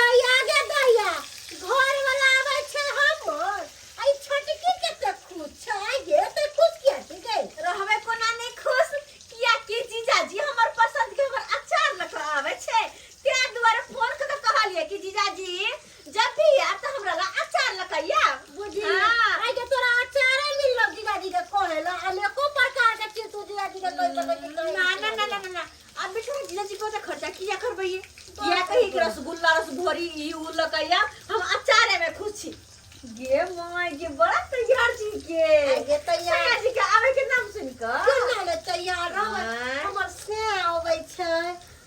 दैया गे दैया घर वाला आवे छे हमर आई छोटकी के त खुश छै गे त खुश किया छी गे रहबे कोना नहीं खुश किया कि जीजाजी हमर पसंद के हमर अचार लगा आवे छे ते दुआरे फोन क के कहलिए कि जीजाजी जब भी आ त हमरा ला अचार लगाइया बुझी आई के तोरा अचार मिललो जीजाजी के कहेला अनेको प्रकार के चीज तू जीजाजी के कह ना अब बेचारा जीजाजी को तो खर्चा किया करबई किया कही कि रसगुल्ला रसभरी ई उ लगाइया हम अचारे में खुश छी गे माय गे बड़ा तैयार छी गे तैयार जी के आवे के नाम सुन क केना ले तैयार रहबे हमर से आवे छै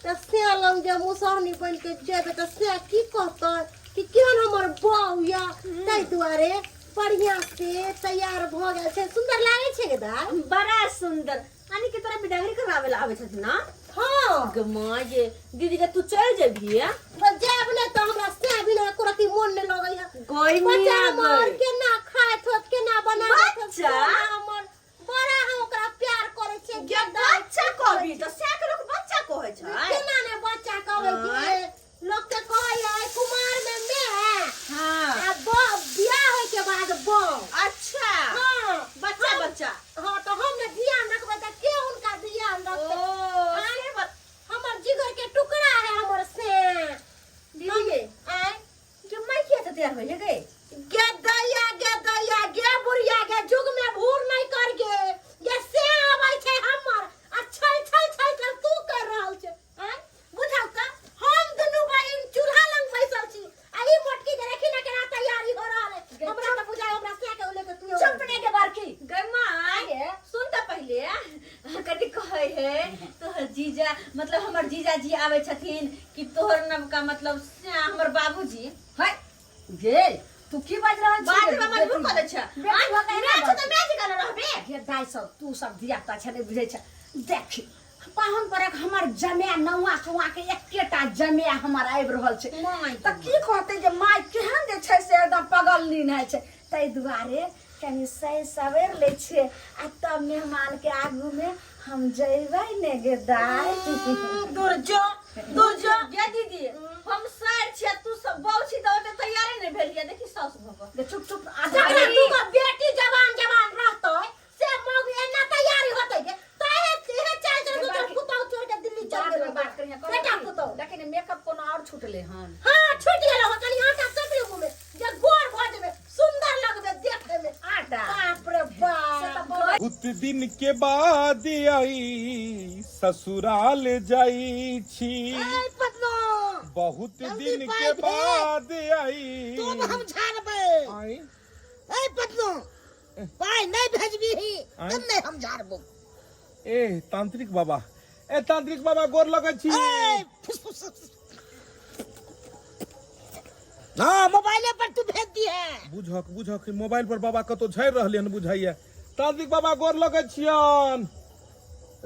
त से लंग जे मुसहनी बन के जेबे त से की कहतै कि केहन हमर बहू या तै दुआरे बढ़िया से तैयार भ गेल छै सुंदर लागे छै गे दाई बड़ा सुंदर आनी के तोरा बिदागरी करावे ला आवे छथि ना हां गे माय गे दीदी के तू चल जेबी है त जेब ले त हमरा से बिना कोरती मन ने लगै है कोई बच्चा नहीं हमर केना खाय थोत केना बनावे बच्चा? हमर बड़ा हम ओकरा प्यार करे छै गे बच्चा कहबी त से के लोग बच्चा कहै छै केना ने बच्चा कहै छै लोग के कहै है कुमार में मैं हां आ बियाह होय के बाद बो अच्छा हां बच्चा बच्चा हां तो हम ने ध्यान रखबे त के उनका ध्यान रखते हमर जिगर के टुकड़ा है हमर से दीदी गे आय जो मैं किया था तैयार होइले गे गे बुढ़िया के जुग में भूर नहीं कर गे ये से आबै छै हमर आ छल तू कर रहल छै हैं बुझाउ का हम दुनु बहिन चूल्हा लंग बैसल छी आ ई मोटकी के देखी ना केना तैयारी हो रहल है हमरा त बुझाय हमरा से के लेके तू चुपने के बार की गे माय सुन त पहले कथि कहै है तोहर जीजा मतलब हमर जीजा जी आवे छथिन कि तोहर नाम का मतलब हमर बाबूजी है गे तू की बाज रहल छी बात में मजबूर कर दे छ मैच तो मैच कर रहबे गे दाई सब तू सब धियापुता छै नहीं बुझै छ देख पाहुन परक हमर जमे नौवा सुवा के एकेटा जमे हमर आबि रहल छै त की कहते जे माय केहन जे छै से एकदम पगल लीन है छै तै दुआरे कनी सही सवेर ले छै आ तब मेहमान के आगू में हम जइबै ने गे दाई दूर जो गे दीदी हम सर छिया तू सब बहु छी त ओते तैयारी नहीं भेलिया देखी सास भग गे चुप चुप जकरा तू का बेटी जवान रहतै से मग एना तैयारी होतै गे तहे चल तो पुतौ छोड़ के दिल्ली चल गेल बात करिया बेटा पुतौ लेकिन मेकअप कोनो और छूटले हन हां छूट गेल हो कनी आटा सकरी घुमे जे गोर भ जेबे सुंदर लगबे देखे में आटा बाप रे बाप बहुत दिन के बाद आई ससुराल जाई छी आई पतलो बहुत जल्दी दिन पाई के दे। बाद आई तू हम झाड़बे आई ए पतलो पाई नहीं भेजबी आय? तब नहीं हम झाड़बो ए तांत्रिक बाबा गोर लगै छी ए फुस हां मोबाइले पर तू भेज दी है बुझक मोबाइल पर बाबा कतो झड़ रहले हन बुझाइया तांत्रिक बाबा गोर लगै छियन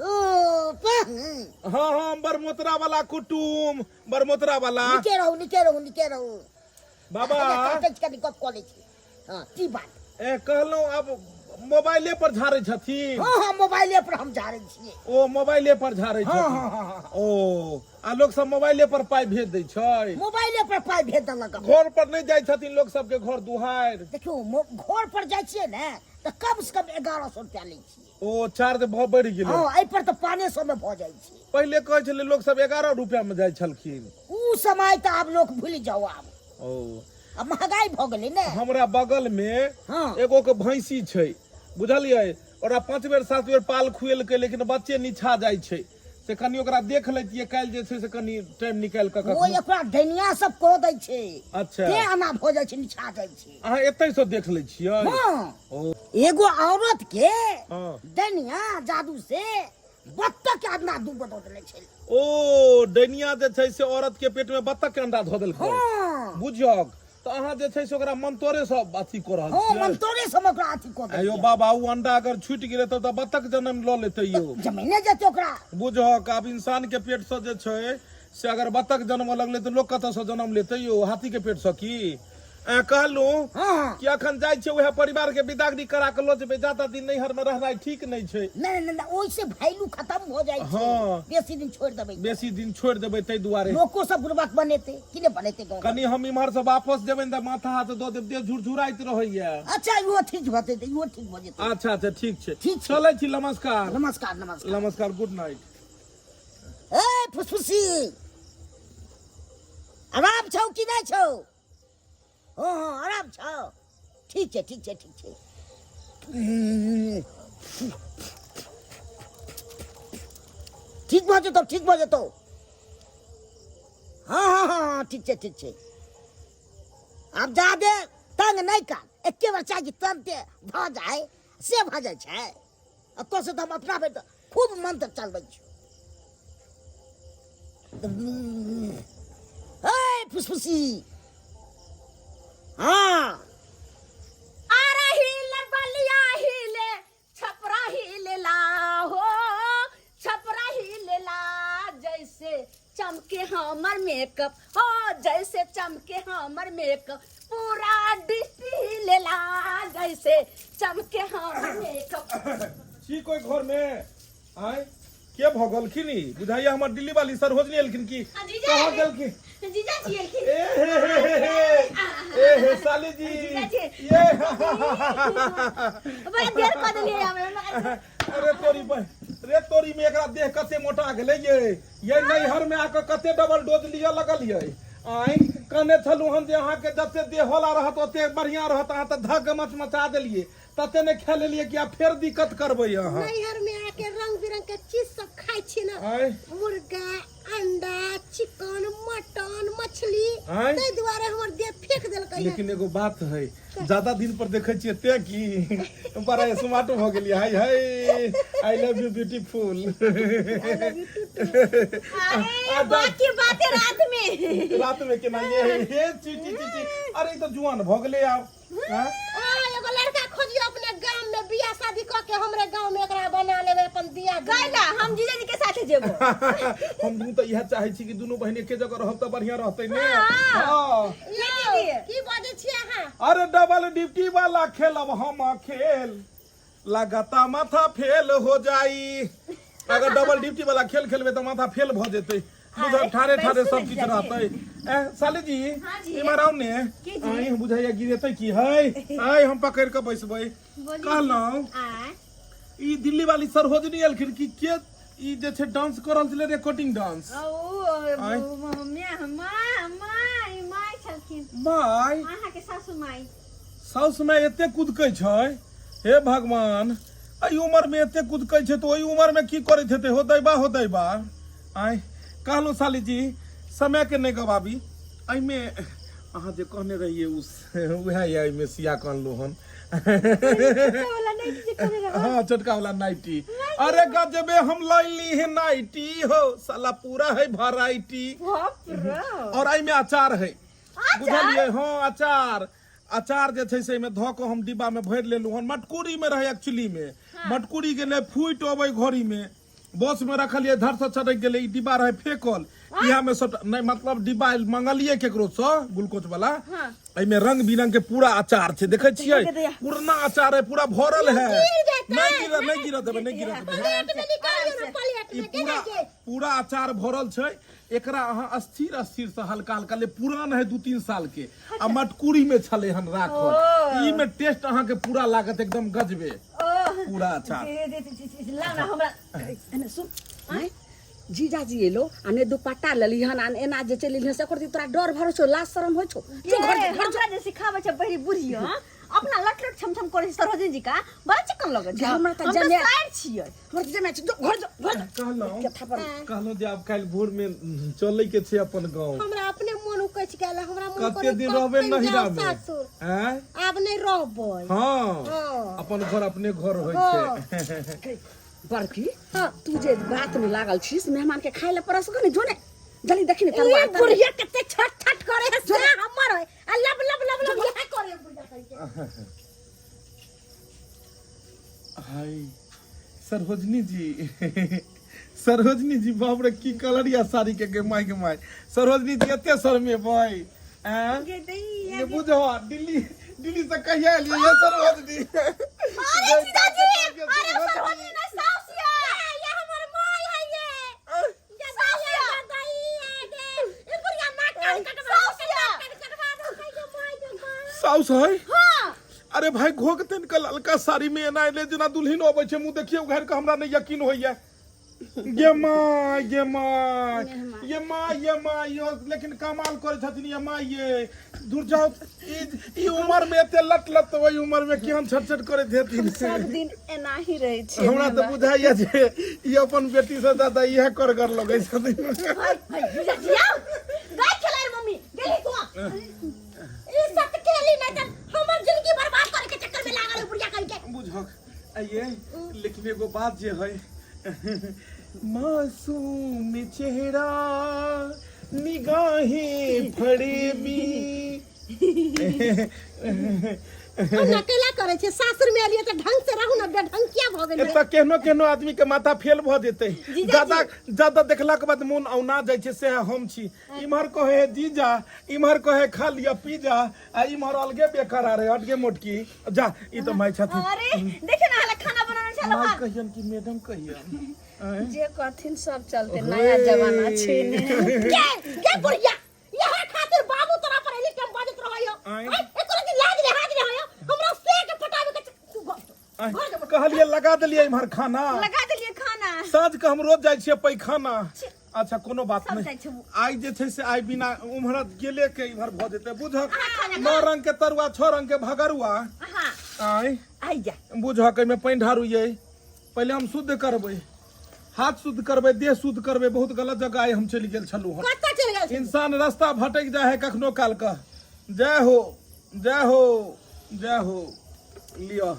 ओ हाँ बरमोतरा वाला कुटुम बरमोतरा वाला निके रहू बाबा कनी गप कॉलेज हां की बात ए कहलो अब मोबाइले पर झाड़े छथिन हां मोबाइले पर हम झाड़ै छियै ओ मोबाइले पर झाड़े छथिन ओ आ लोग सब मोबाइले पर पाई भेज दै छै मोबाइले पर पाई भेज देलक घर पर नहीं जाय छथिन लोग सब के घर दुहार देखियो घर पर जाइ छियै ने त कम से कम 1100 रुपया लै छियै ओ चार्ज भाव बढ़ गेलै हां एहि पर त 500 में भ जाइ छै पहले कहै छले लोग सब 11 रुपया में जाय छलखिन उ समय त आब लोग भूल जाओ आब ओ अब महंगाई भ गेलै ने हमरा बगल में हां एगो के भैंसी छै बुझलियै ओकरा 5 बेर 7 बेर पाल खुएल के लेकिन बच्चे निछा जाइ छै से कनी ओकरा देख लैतियै काल जे छै से कनी टाइम निकाल के ओ एकरा दैनिया सब कह दै छै अच्छा ते आना भ जाइ छै निछा जाइ छै अहाँ एतै से देख लै छियै हां ओ एगो औरत के हां दैनिया जादू से बत्तख के अंडा दू बदल देले छै ओ डैनिया जे छै से औरत के पेट में बत्तख के अंडा धऽ देलकै हां बुझियक तो अहाँ जे छै से ओकरा मंतोरे सब अथी कर रहल हां छियै मन तोरे समय ओकरा अथी कह दै अयो बाबा उ अंडा अगर छूट गेलै तऽ बत्तख जन्म लऽ लेतै यौ जमीने जेते ओकरा बुझक आब इंसान के पेट से जे छै से अगर बत्तख जन्म लगले तऽ लोग कतऽ से जन्म लेतै यौ हाथी के पेट से की कहलू हां कि अखन जाइ छै वह परिवार के विदागरी करा के लो जेबै ज्यादा दिन नैहर में रहनाइ ठीक नहीं छै नहीं ओइ से वैल्यू खत्म हो जाइ हाँ। बेसी दिन छोड़ देबै बेसी दिन छोड़ देबै तै दुआरे लोको सब बुरबक बनेते कि ने बनेते घर कनी हम इम्हर से वापस जेबै त माथा हाथ दऽ देब देह झुरझुराइत रहैया अच्छा इहो ठीक भते इहो ठीक भ जेतै अच्छा अच्छा ठीक छै ठीक छै। चलै छी नमस्कार नमस्कार नमस्कार नमस्कार गुड नाइट ए फुसफुसी आराम छौ कि नै छौ हाँ हाँ आराम छौ ठीक छै ठीक छै ठीक छै ठीक भ जेतौ ठीक भ जेतौ हाँ हाँ हाँ हाँ ठीक छै आब जादे तंग नहीं कर एके बार चाहिए तुरंते भ जाए से भ जाए छै अतो से तो हम अपना बेटा खूब मंत्र चलबै छी ए फुसफुसी हाँ अरे हिले बलिया हिले छपरा हिले ला हो छपरा हिले ला जैसे चमके हमर मेकअप हो जैसे चमके हमर मेकअप पूरा डिस्ट्री हिले ला जैसे चमके हमर मेकअप छी कोई घर में आय के भगलखिन ई बुझाइया हमर दिल्ली वाली सरोजनी एलखिन की कहाँ गेलखिन जीजा जी एलखिन ए हे साली जी ये बड़ा देर कर देलिए हमें अरे तोरी में एकरा देह कते मोटा गेलै ये नैहर में आके कते डबल डोज लिया लगल ये आय कहने छलू हम जे अहाँ के जते देह होला रहत ओते बढ़िया रहत अहाँ त धग मचा देलिए तते ने खा लेलिए कि आब फेर दिक्कत करबै अहाँ नैहर में आके रंग बिरंग के चीज सब खाइ छी ना आय मुर्गा अंडा चिकन मटन मछली आय तै दुआरे हमर देह फेंक देलकै लेकिन एगो बात है ज्यादा दिन पर देखे छियै ते की बड़ा स्मार्ट भ गेलिए हाय हाय आई लव यू ब्यूटीफुल अरे बाकी बातें रात में केना ये ची अरे ई तो जुआन भ गेलै आब हां एगो लड़का खोजियो अपने गांव में बियाह शादी क के हमरे गांव में एकरा बना लेबे अपन दिया गैला हम जीजा जी के साथे जेबो हम दू तो यह चाहे छी कि दोनों बहिन एके जगह रहब त बढ़िया रहतै ने हाँ। हां की बाजै छी अहाँ अरे डबल ड्यूटी वाला खेलब हम खेल लगाता माथा फेल हो जाई अगर डबल ड्यूटी वाला खेल खेलबे त माथा फेल भ जेतै बुझल ठारे सब किछ रहतै ए साली जी इमहर आउ ने आई बुझाइया गिरेतै की है आइ हम पकड़ के बैसबै कहलौं ई दिल्ली वाली सरोजनी एलखिन की के ई जे छै डांस करल छलै रिकॉर्डिंग डांस माय छलखिन माय अहाँ के सासू माय साउस में एते कुदकै छै हे भगवान एहि उम्र में एते कुदकै छै तो ओहि उम्र में की करैत हेतै हो दैबा आय कहलौं साली जी समय के नहीं गवाबी एहिमे अहाँ जे कहने रहिए उस वह एहिमे सिया कहलौं हन हाँ चटका वाला नाइटी अरे गजबे हम लैली है नाइटी हो साला पूरा है वैरायटी और एहिमे अचार है बुझलिए हाँ अचार जे छै से एहिमे धऽ कऽ हम डिब्बा में भरि लेलहुँ हन मटकुरी में रहे एक्चुअली में मटकुरी गेलै फूटि अबै घड़ी में बस में रखलिए धर से चढ़क गेलै ई डिब्बा रहे फेकल इहा में सब नहीं मतलब डिब्बा मंगलिए केकरो से ग्लूकोज वाला एमे रंग बिरंग के पूरा अचार छै देखे छियै पुरना अचार है पूरा भरल है नहीं गिरत देबै ई पूरा अचार भरल छै एकरा अहाँ स्थिर से हल्का हल्का ले पुरान है 2-3 साल के आ मटकुरी में छले हन राखल ई में टेस्ट अहाँ के पूरा लागत एकदम गजबे पूरा अचार सुन जीजाजी एलो आने दुपट्टा लेली हन आने एना जे चली हन से कर तोरा डर भरो छो लाज शरम होइ छो हमरा जे सिखाबै छै बड़ी बुढ़ी अपना लटलट छमछम करे सरोजनी जी का बड़ा चिकन लगे छै हमरा त जमे छियै हमर त जमे घर कहलौं जे आब काल्हि भोर में चलै के छै अपन गांव हमरा अपने मन उकछ गेल हमरा मन कते दिन रहबै नहिरा में हैं आब नहीं रहबै हां अपन घर अपने घर होइ छै बड़की तू जे बात में लागल छीस मेहमान के खाए ले परस गने जो ने जल्दी देखी ने तरुआ बुढ़िया कते छट करे है से हमर है आ लब यह करे बुढ़िया कह हाय सरोजनी जी बाप रे की कलर या साड़ी के माय सरोजनी जी एते सर में भाई ये बुझो दिल्ली से कहिया एलिए ये सरोजनी अरे जीजाजी अरे सरोजनी ना साउस ये हमर माय है ये साउस है हाँ अरे भाई घोक तन के ललका साड़ी में एना ले जना दुल्हन अबै छै मुंह देखियो घर के हमरा नहीं यकीन होइया ये माँ यो लेकिन कमाल करे छथिन ये माँ ये दूर जाओ ई उम्र में एते लट लट ओई उम्र में केहन छटछट करे देथिन सब दिन एना ही रहे छै हमरा तो बुझाइया जे ई अपन बेटी से ज्यादा इहे कर कर लगे छथिन गाय खेलार मम्मी गेली तू ई सब खेली नहीं त हमर जिंदगी बर्बाद करे के चक्कर में लागल बुढ़िया कह के बुझक आइए लेकिन एगो बात जे है मासूम चेहरा निगाहें फड़ेबी हम अकेला करे छे सासुर में आलिए त ढंग से रहू ना ढंग किया भ गेल एत केहनो केहनो आदमी के माथा फेल भ जेते ज्यादा ज्यादा देखला के बाद मन औना जाय छे से हम छी इमहर कहे जीजा इमहर कहे खा लिया पी जा आ इमहर अलगे बेकरार है हटगे मोटकी जा ई तो माय छथि अरे देखे ना हला खाना बनाने चलो माय कहियन कि मैडम कहियन जे कथिन सब चलते नया जमाना छै ने के बुढ़िया यह खातिर बाबू तोरा पर एली टाइम बाजत रहयो एकरा के लाज रे हाज रे होयो हमरा से के पटावे के कहलिए लगा देलिए इमहर खाना लगा देलिए खाना साँझ के हम रोज जाय छियै पैखाना अच्छा कोनो बात सब नहीं जाइ छै आई जे छै से आई बिना उम्हर गेले के इधर भ जेते बुझक 9 रंग के तरुआ 6 रंग के भगरुआ हां आई आई जा बुझक में पानी ढारुए पहले हम शुद्ध करबै हाथ शुद्ध करबै देह शुद्ध करबै बहुत गलत जगह आइ हम चलि गेल छलू हम कत्ता चल गेल इंसान रास्ता भटक जाए है कखनो काल का जय हो जय हो जय हो लिया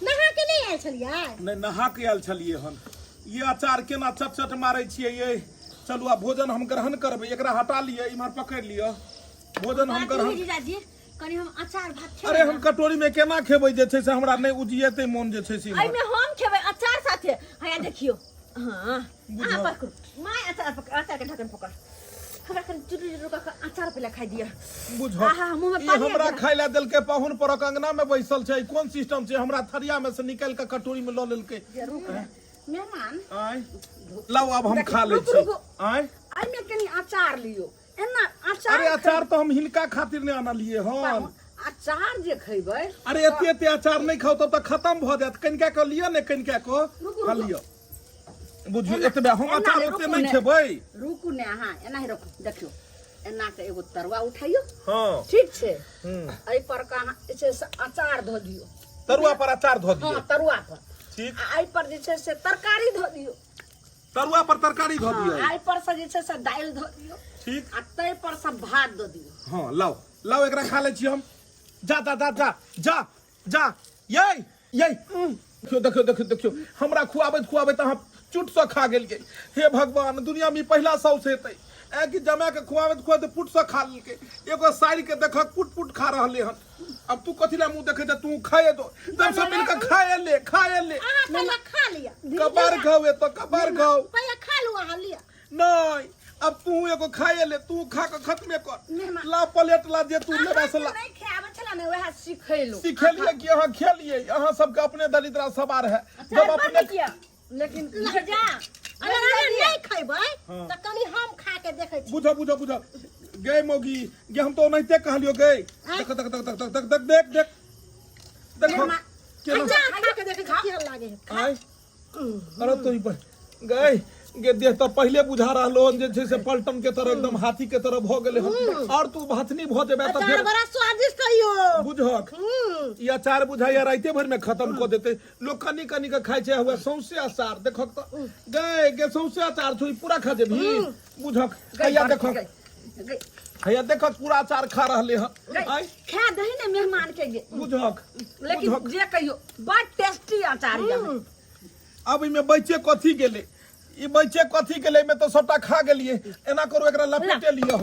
नहा के नहीं आयल छलियै नहीं नहा के आयल छलिए हम ये अचार केना चट चट मारे छियै ये चलू आ भोजन हम ग्रहण करबै एकरा हटा लिए इमहर पकड़ लिया भोजन हम ग्रहण जीजाजी कनी हम अचार भात खेबै अरे हम कटोरी में केना खेबै जे छै से हमरा नहीं उजिएते मोन जे छै से आई में हम खेबै अचार साथे हया देखियो हां आ पकड़ माय अचार के ढक्कन पकड़ हमरा कन चुटू चुटू का अचार पहले खाइ दिया बुझो आहा मुंह में ई पानी हमरा खाइ ला देल के पाहुन पर अंगना में बैसल छै कोन सिस्टम छै हमरा थरिया में से निकाल के कटोरी में ल लेलकै मेहमान आय लाओ अब हम खा ले छी आय आई में कनी अचार लियो एना अचार अरे अचार तो हम हिनका खातिर ने आनलिए हन अचार जे खैबै अरे एते एते अचार नहीं खाओ तब तक खत्म भ जात कनिका के लियो ने कनिका को खा लियो बुझियो एतबे हम अचार ओते नहीं खेबै रुकू ने हां एना ही रुकू देखियो एना के एगो तरुआ उठाइयो हां ठीक छै एहि पर का जे से अचार धो दियो तरुआ पर अचार धो दियो हां तरुआ पर ठीक आई पर जे छै से तरकारी धो दियो तरुआ पर तरकारी धो दियो आई पर से जे छै से दाल धो दियो ठीक आ तै पर से भात धो दियो हां लाओ लाओ एकरा खा ले छी हम जा जा जा जा जा जा ये देखियो देखियो देखियो देखियो हमरा खुआबैत अहाँ चुट से खा गेलिए हे भगवान दुनिया में पहला सौस हेतै ए कि जमा के खुआबैत पुट से खा लेलकै एगो साड़ी के देखक पुट पुट खा रहले हन अब तू कथि ला मुंह देखे जा तू खाए दो जब सब मिल के खाए ले आहा पहले खा लिया कबार खाओ तो कबार खाओ पहले खा लू आहा लिया नहीं अब तू एगो खाए ले तू खा के खत्मे कर ला प्लेट ला जे तू लेबा से ला नहीं खाबे छला ने वह सिखैलो सिखेलिए कि अहाँ खेलिए अहाँ सबके अपने दरिद्रा सवार है जब अपने किया लेकिन जा अगर अहाँ नहीं खैबै त कनी हम खा के देखै छी बुझो गए मोगी गे हम तो ओनाहिते कहलियो गए देख देख देख देख देख देख देख देख देखो अच्छा खा के देखै छी केहन लागे है आय अरे तो पर गए गे देह तो पहले बुझा रहलो जे छै से पलटन के तरह एकदम हाथी के तरह भ गेले और तू भातनी भ जेबे त अचार बड़ा स्वादिष्ट है यो बुझक ई अचार बुझाइया राइते भर में खत्म क देते लोग कनी कनी के खाइ छै हुए सौंसे अचार देखक त गे सौंसे अचार छोई पूरा खा जेबी बुझक हैया देखक हैया देखक पूरा अचार खा रहले हन आय खा दही ने मेहमान के गे बुझक लेकिन जे कहियो बड़ टेस्टी अचार है अब इमे बच्चे कथी गेले ई बच्चे कथी गेले में तो सबटा खा गेलिए एना करो एकरा लपेटे लियो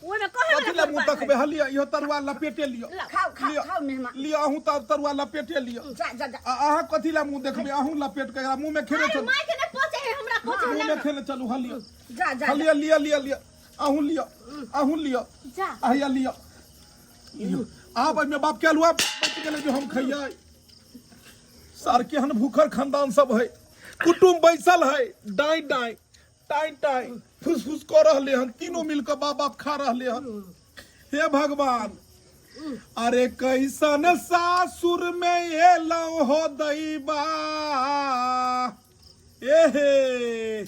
ओए में कहे कथी ला मुंह तक बहलिया इहो तरुआ लपेटे लियो खाओ मेहमान लियो अहूं तरुआ लपेटे लियो जा अहाँ कथी ला मुंह देखबे अहूं लपेट के एकरा मुंह में खेले चलू माय के ने पहुंचे है हमरा मुंह में खेले चलू हलियो जा लियो अहूं लियो जा आया लियो आप में बाप के अलुआ बच गेले जो हम खइयै सार के हन भूखर खानदान सब है कुटुम बैसल है डाई टाई फुस फुस कर रहले हन तीनों मिलकर बाप खा रहले हन हे भगवान अरे कैसन सासुर में ये लो हो दैबा एहे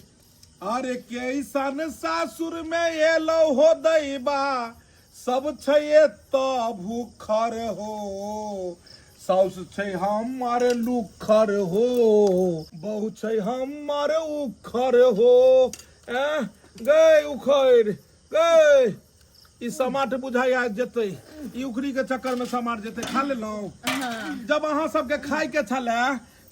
अरे कैसन सासुर में ये लो हो दैबा सब छे तो भूखर हो साउस छै हमार लुखर हो बहु छै हमार उखर हो गए उखर गए ई समाट बुझाया जेतै ई उखरी के चक्कर में समाट जेतै खा लेलौं जब अहाँ सबके खाय के छले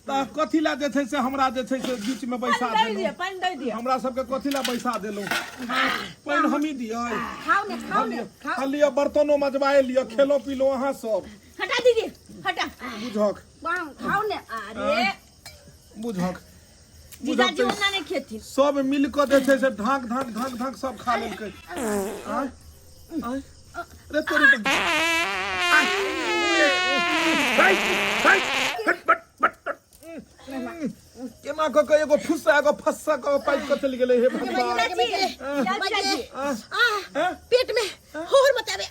त कथी ला जे छै से हमरा जे छै से बीच में बैसा देलौं पानी दे दियो हमरा सबके कथी ला बैसा देलौं पानी हमी दियै खाओ ने खा लियो बर्तनो मजबाए लियो खेलो पीलो अहाँ सब हटा दीदी हटा बुझक खाओ ने अरे बुझक जीजाजी ओना नहीं खेती सब मिल के जे छै से ढाक ढाक ढाक ढाक सब खा लेलकै आय आय रे तोरे केना क के एगो फुस्सा एगो फस्सा के पाइप के चली गेलै हे भगवान पेट में और बतावे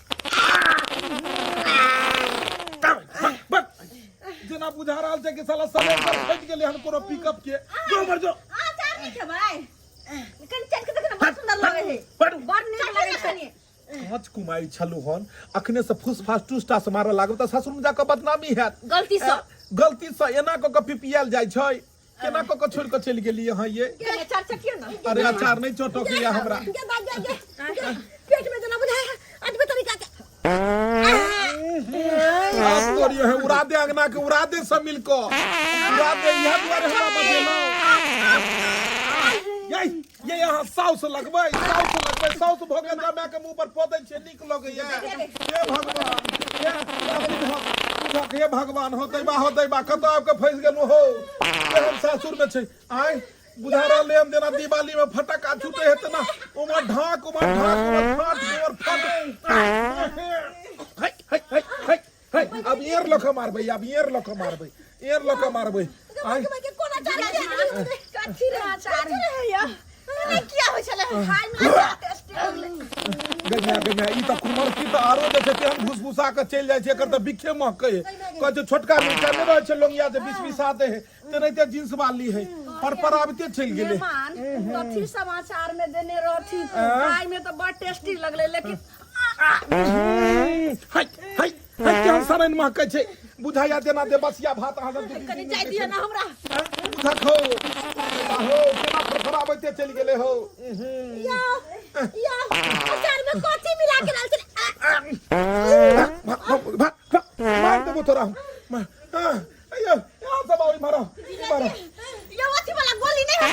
जना बुझा रहल छै कि साला समय पर फट गेलै हन कोनो पिकअप के जो मर जो चार नहीं खेबै कन चल के देखना बहुत सुंदर लगे है बड़ नीक लगे छनी पांच कुमाई छलु हन अखने से फुस फास टूस्टा से मारऽ लागब त ससुर में जाके बदनामी हैत गलती से एना क के पिपियल जाय छै केना क के छोड़ के चल गेली यहां ये केने चार चकियो ना अरे अचार नहीं चटकिया हमरा पेट में जना बुझाया अजबे तरीका के आप तोरी है उड़ा दे अंगना के उड़ा दे सब मिल को उड़ा दे यह द्वारे हमरा बजेलो ये यहाँ साउस लगबै साउस भोगे जमा के मुंह पर पोदै छै नीक लगे हे भगवान हे भगवान होतै बा कत आपके फंस गेलु हो एहन सासुर में छै आय बुझारा लेम देना दिवाली में फटका छूटे है तना उमर ढाक उमर फाट और फट हाय अब एयर लख मारबै एयर लख मारबै आय कोना चार कथी रे आचार क्या हो चले हाय में टेस्ट गन्ना ई त कुमर की त आरो जे छै हम घुसघुसा के चल जाय छै एकर त बिखे महकै क जे छोटका मिर्चा नै रहै छै लोंगिया जे 20 आते है तेनाहिते जींस वाली है पर आबते चल गेलै कथी समाचार में देने रहथी खाय में तो बड़ टेस्टी लगले लेकिन हाय केहन सरन महकै छै बुझाया देना दे बसिया भात अहाँ सब कनी जाय दियो ना हमरा बुझा खो हो केना फरफराबते चल गेलै हो या अचार में कथी मिला के डाल मार देबो तोरा अयो यहाँ सब आवी मारो ये वाची वाला गोली नहीं है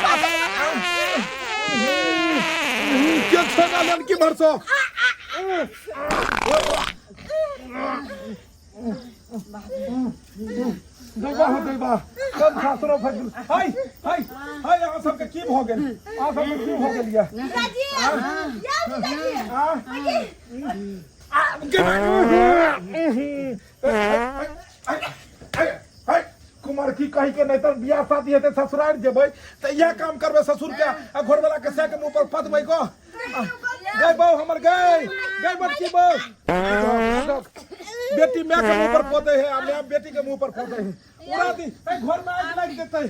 क्या छोड़ा लन की मरसो दैबा कब सासुरो फजल हाय यहाँ सबके की भ गेल अहाँ सबके की भ गेल या कुमार की कही के नहीं तो बियाह शादी हेते ससुराल जेबै त इएह काम करबै ससुर के आ घरवाला के सै के मुंह पर पदबै को गई बहु हमर गई बच्ची बहु बेटी माँ के मुंह पर पोते है आ मैं बेटी के मुंह पर पोते है उड़ा दी घर में आग लग देते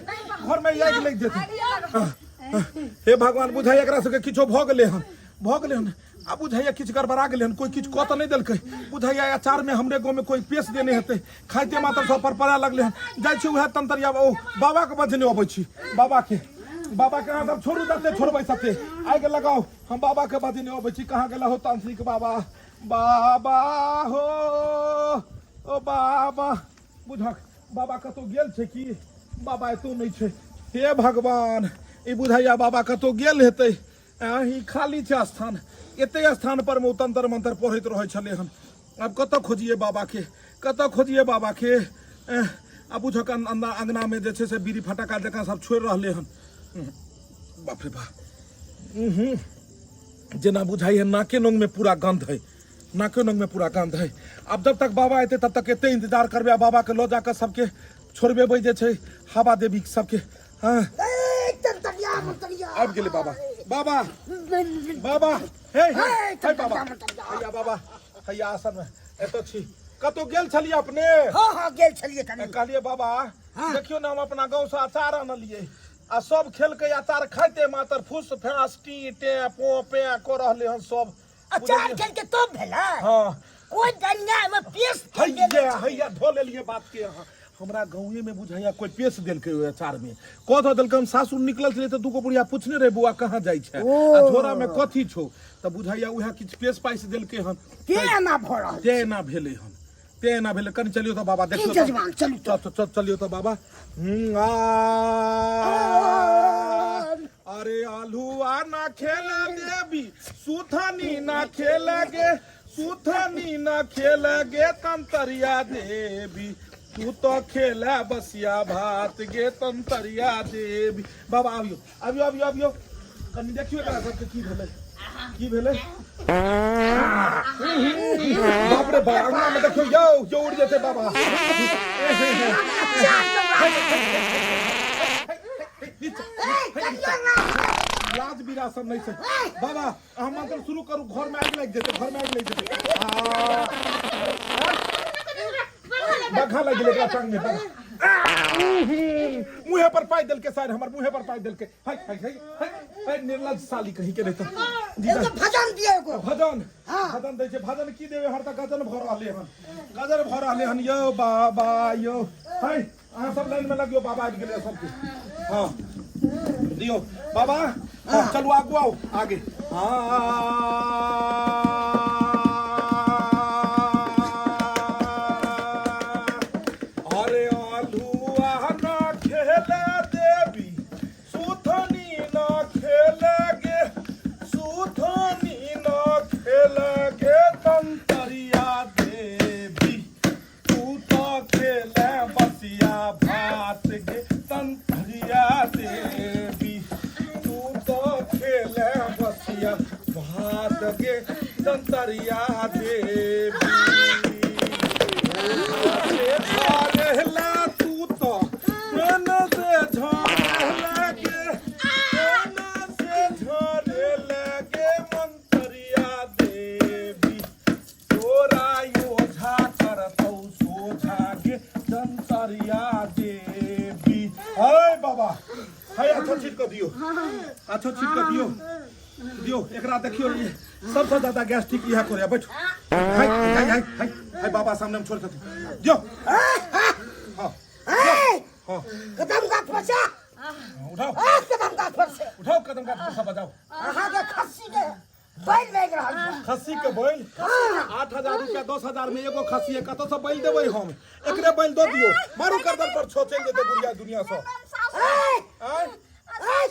घर में आग लग देते हे भगवान बुझाई एकरा सबके किछो भ गेलै हन अब बुझाइया किछ गड़बड़ा गेलै हन कोई किछ क त नहीं देलकै बुझाइया अचार में हमरे गांव में कोई पेश देने हेतै खाइते मात्र सब पर पड़ा लगले हन जाय छी उहे तंतरिया ओ बाबा के बजने अबै छी बाबा के हां सब छोड़ू दते छोड़बै सते आइ के लगाओ हम बाबा के बजने अबै छी कहां गेला हो तांत्रिक बाबा हो ओ बाबा बुझक बाबा कतो गेल छै की बाबा एतो नहीं छै हे भगवान ई बुझाइया बाबा कतो गेल हेतै ई खाली छै स्थान एते स्थान पर में तंत्र मंत्र पढ़ैत रहै छलै हन अब कतऽ खोजिए बाबा के अब बुझक अंगना में जे छै से बीड़ी फटाका जकाँ सब छोड़ि रहले हन बाप रे बाप जेना बुझाइए नाके नोंग में पूरा गंध है अब जब तक बाबा एते तब तक एते इंतजार करबे बाबा के लो जाकर सबके छोड़बे जे छै हवा देवी सबके हाँ अब गेले बाबा हे बाबा हैया बाबा हैया आसन में एतो छी कतो गेल छलिए अपने हाँ हाँ गेल छलिए कनी कहलिए बाबा देखियो ना हम अपना गांव से अचार आनलिए आ सब खेल के अचार खाइते मातर फुस फास टी टे पो पे को रहले हन सब अचार खेल के तो भेला हां कोई दनिया में पेश हैया धो लेलिए बात के यहाँ हमरा गाँवे में बुझाइया कोई पेश देल के अचार में कह देल हम सासुर निकलल छले त दुगो बुढ़िया पूछने रहे बुआ कहाँ जाई छै आ झोरा में कथी छौ त बुझाइया उहा किछ पेश पाइस देल के हन तेना भरा तेना भेले हन तेना भेले कनी चलियो त बाबा देखियो जजमान चलियो चलियो त बाबा अरे आलूआ ना खेला देवी सुथनी ना खेलेगे सुथनी ना खेलेगे तंतरिया देवी तू तो खेला बसिया भात गे तंतरिया देवी बाबा आबियो आबियो आबियो आबियो कनी देखियो एकरा सबके की भेलै बाप रे बाप अंगना में देखियो यो उड़ जेते बाबा लाज विरासत नहीं छै बाबा हम मंत्र शुरू करू घर में आग लग जेते घर में आग लग जेते बखा लग गेले टांग में मुंह पर पाई देल के सारे हमर मुंह पर पाई देल के हाय हाय हाय हाय निर्लज साली कहि के रहत एगो भजन दियो एगो भजन भजन दै छै भजन की देबे हर त गजन भर रहले हन गजन भर रहले हन यो बाबा यो हाय अहाँ सब लाइन में लगियो बाबा आबि गेले सबके हां दियो बाबा चलू आगू आओ आगे अरे आलूआ ना खेले देवी सुथनी ना खेलेगे सुथनी ना खेलेगे तंतरिया देवी तू तो खेले बसिया भात गे तंतरिया देवी तू तो खेले बसिया भात गे तंतरिया देवी झारेला तू तो मन से झारे लगे मंतरिया देवी तोरा योझा करतौ सोझा गे तंतरिया देवी हाय बाबा हाय अच्छा चीज को दियो अच्छा चीज को दियो दियो एकरा देखियो ये सबसे ज्यादा गैस्ट्रिक इहा करे बैठो हाय हाय हाय हाय हाय बाबा सामने में छोड़ के दियो हां हां कदम का फसा उठाओ कदम का फसा उठाओ कदम का फसा बजाओ अहाँ के खस्सी के बैल बेच रहल खस्सी के बैल 8000 रुपया 10000 में एगो खस्सी है कत से बैल देबै हम एकरे बैल दो दियो मारू गर्दन पर छो चल जेते बुढ़िया दुनिया से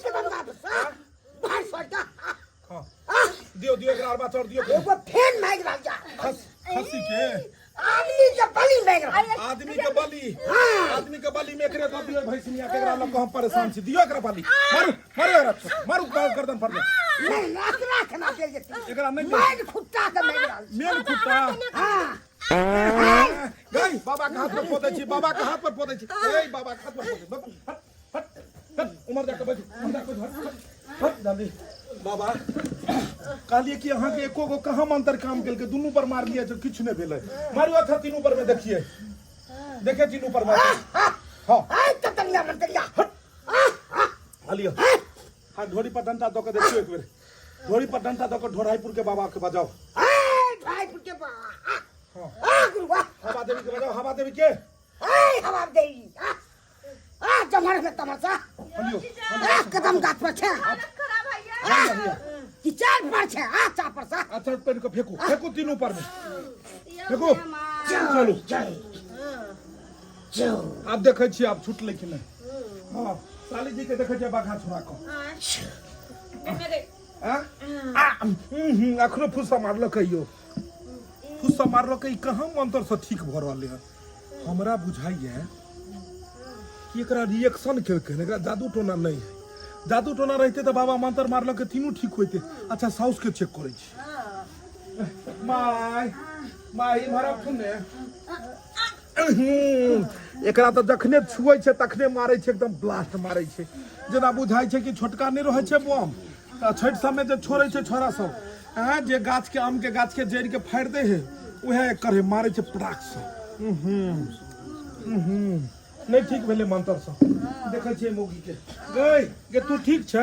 कदम का फसा बाहर सटा हां दियो दियो एकरा और बात और दियो एगो फेन माइक रह जा खस्सी के आदमी के बलि माइक रह आदमी के बलि में एकरे दो दियो भैंसिया के एकरा लोग हम परेशान छी दियो एकरा बलि मारू मारू गर्दन पर नहीं राख ना चल जेती एकरा नहीं मेन खुट्टा के माइक रह मेन खुट्टा हां गई बाबा के हाथ पर पोदै छी बाबा के हाथ पर पोदै छी ए बाबा के हाथ पर पोदै हट उमर जाके बैठ उमर जाके हट जल्दी बाबा कहलिए कि अहाँ के एको गो कहाँ मंत्र काम केलके दुनू पर मार लिया जो किछ नहीं भेलै मारियो था तीनों पर में देखिए देखे तीनों पर मार हां आई ततलिया मंतरिया हलियो हां ढोरी पर डंडा दो के देखियो एक बेर ढोरी पर डंडा दो के ढोराईपुर के बाबा के बजाओ ढोराईपुर के बाबा हां गुरुवा हवा देवी के बजाओ हवा देवी के हवा देवी जमर में तमाशा हलियो कदम गाछ पर छे कि चार पर छे चार पर सा अच्छा पेन को फेंकू तीनों पर में फेंकू चलो जो आप देखे छी आप छूट लेकिन हां साली जी के देखे छी बाघा छोरा को अखनो फुस्सा मारल कहियो फुस्सा मारल कई कहां मंत्र से ठीक भ रहले है हमरा बुझाइए कि एकरा रिएक्शन केलकै एकरा जादू टोना नहीं है जादू टोना रहते तो बाबा मंत्र मारल के तीनों ठीक होते अच्छा साउस के चेक करे छी माई मारा सुने एकरा तो जखने छुए छे तखने मारे छे एकदम ब्लास्ट मारे छे जेना बुझाई छे कि छोटका नहीं रहे छे बम त छठ सब में जे छोड़े छे छोरा सब जे गाछ के आम के गाछ के जड़ के फाड़ दे है वह करे मारे छे पटाक से नहीं ठीक भेले मंतर से देखे छे मोगी के गई गे तू ठीक छ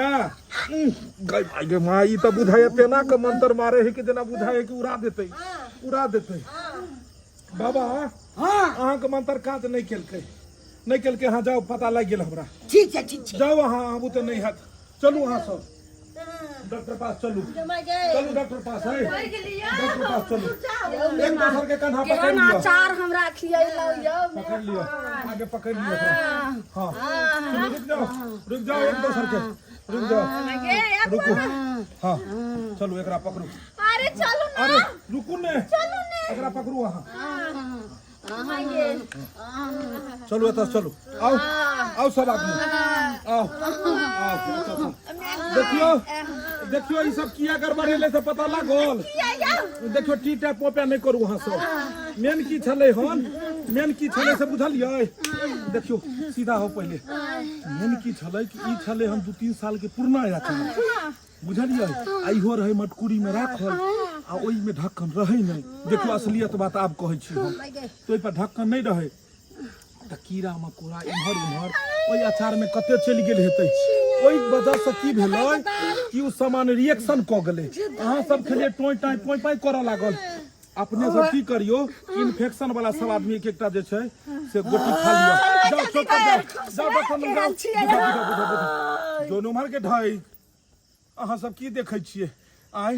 गई भाई गे माँ ई त बुझाए तेना के मंतर मारे है कि जेना बुझाए कि उड़ा देते बाबा हाँ अहाँ के मंतर काज नहीं केलके हाँ जाओ पता लग गेल हमरा ठीक है जाओ अहाँ आबू तो नहीं हैत चलू अहाँ सब डॉक्टर पास चलू डॉक्टर पास है डॉक्टर पास चलू एक दूसर के कंधा पकड़ केहन लियो अचार हमरा खियैलौ यौ पकड़ लियो आगे पकड़ लियो हाँ चलो रुक जाओ एक दूसर के रुक जाओ रुको हाँ चलो एकरा पकड़ू अरे चलो ना अरे रुकू ने एकरा पकड़ू अहाँ चलो एतऽ चलू आओ सब आदमी आओ देखियो ई सब किया गड़बड़ेले से पता लागल देखियो टीटा पोपे नहीं करू अहाँ सब मेन की छले से बुझलियै देखियो सीधा हो पहले मेन की छले कि ई छले हम 2-3 साल के पुरना यात्रा बुझलियै आइहो रहे मटकुरी में राखल आ ओई में ढक्कन रहे नहीं देखियो असलियत बात आब कहै छी हम तो ओई पर ढक्कन नहीं रहे त कीड़ा मकोड़ा इम्हर ओई अचार में कते चलि गेल हेतै ओई वजह से की भेलै कि उ सामान रिएक्शन क गेलै अहाँ सब खेलिए टोय टाई पोय पाई करऽ लागल अपने सब की करियो इन्फेक्शन वाला सब आदमी के एकटा जे छै से गोटी खा लियो जाओ दोनों मार के ढाई अहाँ सब की देखै छियै आइ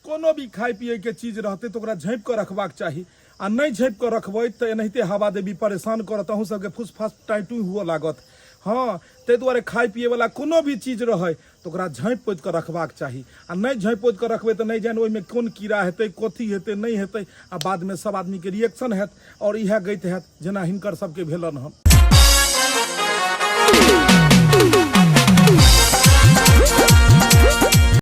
कोनो भी खाय पिए के चीज रहते तो ओकरा झाँपि के रखबाक चाही आ नहीं झाँपि के रखबै तो एनाहिते हवा देवी परेशान करत अहूँ सबके फुसफास टाइटू हुआ लागत हाँ ताहि दुआरे खाय पिए वाला कोनो भी चीज रहे तो ओकरा झाँपि पोति के रखबाक चाही आ नहीं झाँपि पोति के रखबै तो नहीं जान ओहिमे कोन कीड़ा हेतै कथी हेतै नहीं हेतै आ बाद में सब आदमी के रिएक्शन हैत और इएह गइत हैत जेना हिनकर सबके भेलन हन।